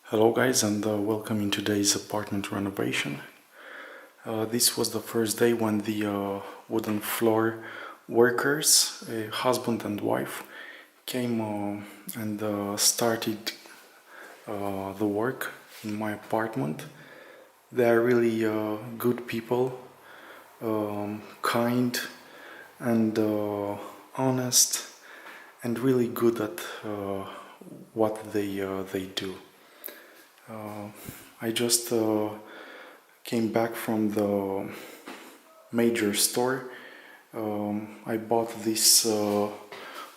Hello guys, and welcome in today's apartment renovation. This was the first day when the wooden floor workers, a husband and wife, came and started the work in my apartment. They are really good people, kind and honest, and really good at what they do. I just came back from the major store. I bought these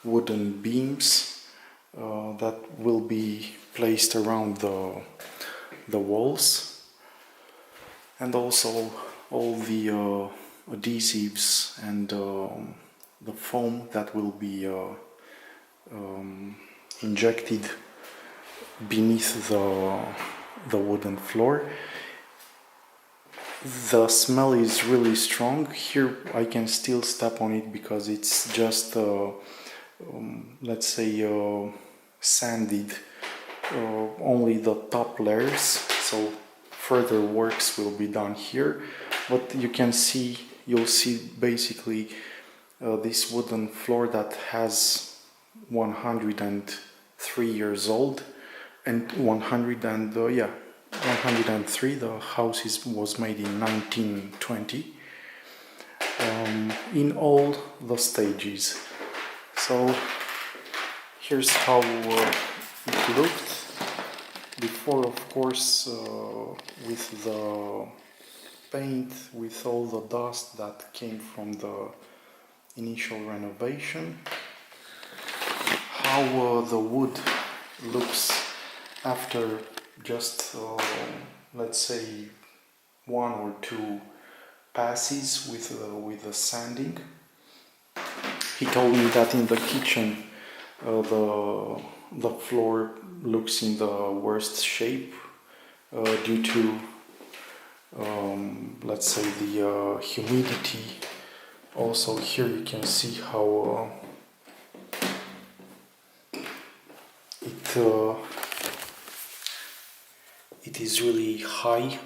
wooden beams that will be placed around the walls, and also all the adhesives and the foam that will be injected beneath the wooden floor. The smell is really strong. Here I can still step on it because it's just let's say sanded, only the top layers, so further works will be done here. But you'll see basically this wooden floor that has 103 years old, and 103. The house was made in 1920, in all the stages. So here's how it looked before, of course, with the paint, with all the dust that came from the initial renovation. How the wood looks after just let's say 1 or 2 passes with the sanding. He told me that in the kitchen the floor looks in the worst shape due to let's say the humidity. Also here you can see how it is really high,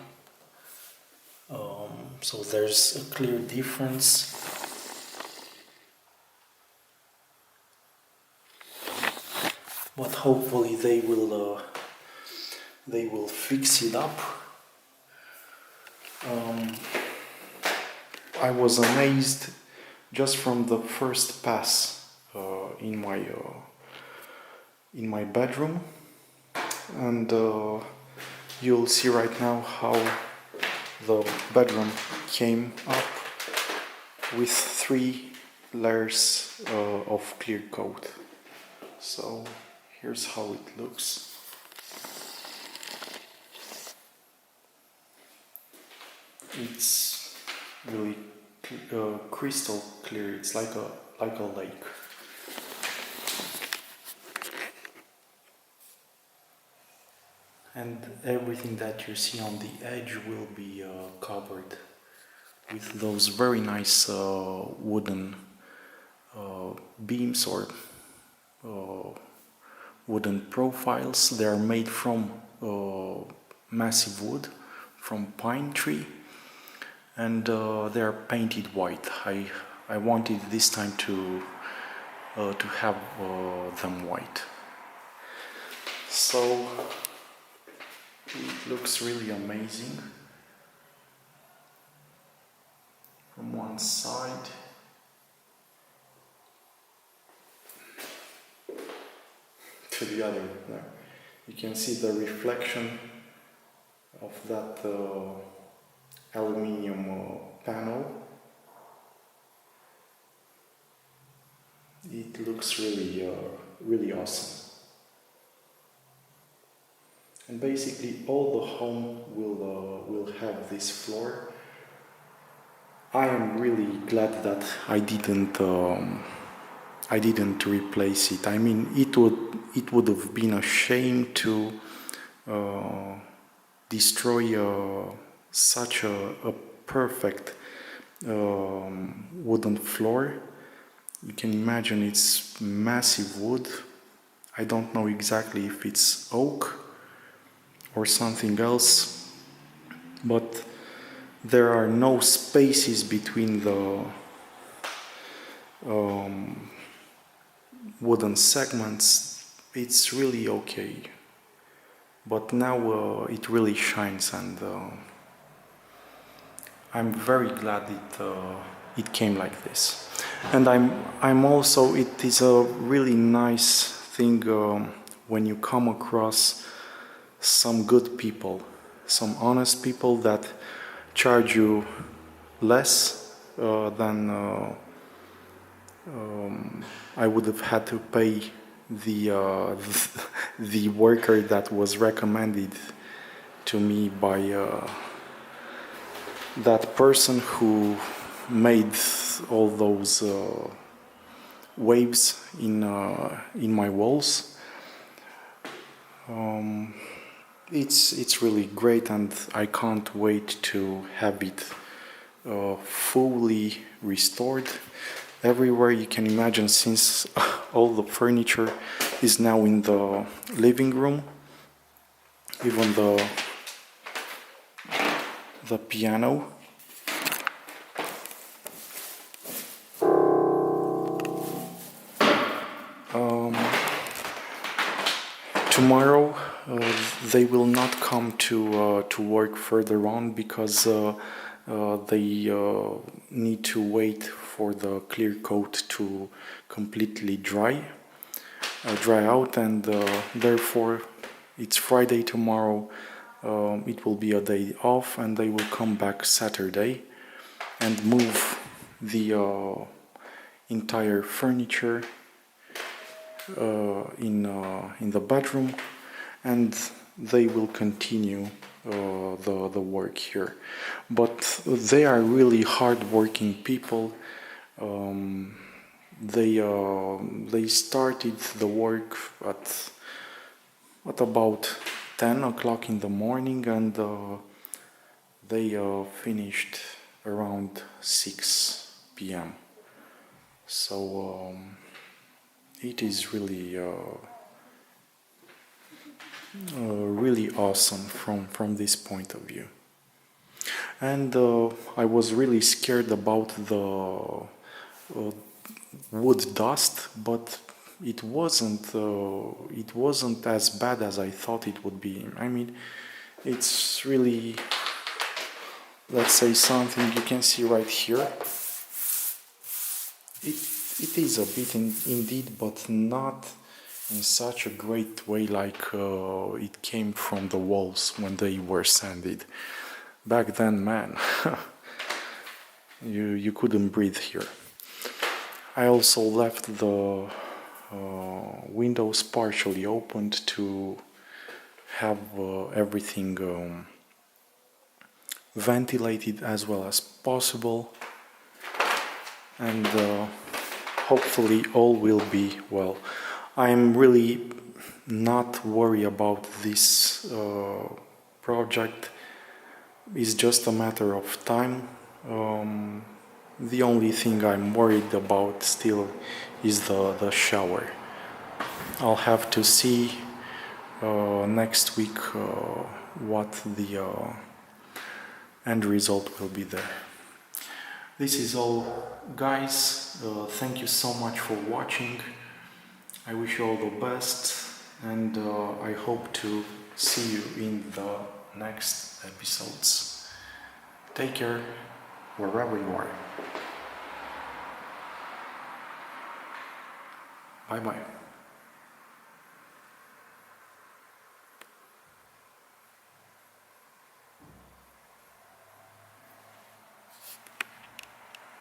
so there's a clear difference. But hopefully they will fix it up. I was amazed just from the first pass in my bedroom, and you'll see right now how the bedroom came up with 3 layers of clear coat. So here's how it looks. It's really crystal clear. It's like a lake. And everything that you see on the edge will be covered with those very nice wooden beams or wooden profiles. They are made from massive wood, from pine tree, and they are painted white. I wanted this time to have them white. So it looks really amazing from one side. To the other. There. You can see the reflection of that aluminium panel. It looks really awesome. And basically all the home will have this floor. I am really glad that I didn't replace it. I mean, it would have been a shame to destroy such a perfect wooden floor. You can imagine it's massive wood. I don't know exactly if it's oak or something else, but there are no spaces between the wooden segments. It's really okay. But now it really shines, and I'm very glad it came like this. And I'm also, it is a really nice thing when you come across some good people, some honest people that charge you less than I would have had to pay the worker that was recommended to me by that person who made all those waves in my walls. It's really great, and I can't wait to have it fully restored everywhere you can imagine, since all the furniture is now in the living room. Even the piano. Tomorrow they will not come to work further on because they need to wait for the clear coat to completely dry out, and therefore it's Friday tomorrow. It will be a day off, and they will come back Saturday and move the entire furniture in the bedroom, and they will continue the work here. But they are really hard-working people. They started the work at about 10 o'clock in the morning, and they finished around 6 p.m. So it is really really awesome from this point of view. And I was really scared about the wood dust, but it wasn't as bad as I thought it would be. I mean, it's really, let's say, something you can see right here. It is a bit indeed, but not in such a great way like it came from the walls when they were sanded. Back then, man, you couldn't breathe here. I also left the windows partially opened to have everything ventilated as well as possible, and hopefully all will be well. I'm really not worried about this project. It's just a matter of time. The only thing I'm worried about still is the shower. I'll have to see next week what the end result will be there. This is all, guys. Thank you so much for watching. I wish you all the best, and I hope to see you in the next episodes. Take care wherever you are. Bye bye.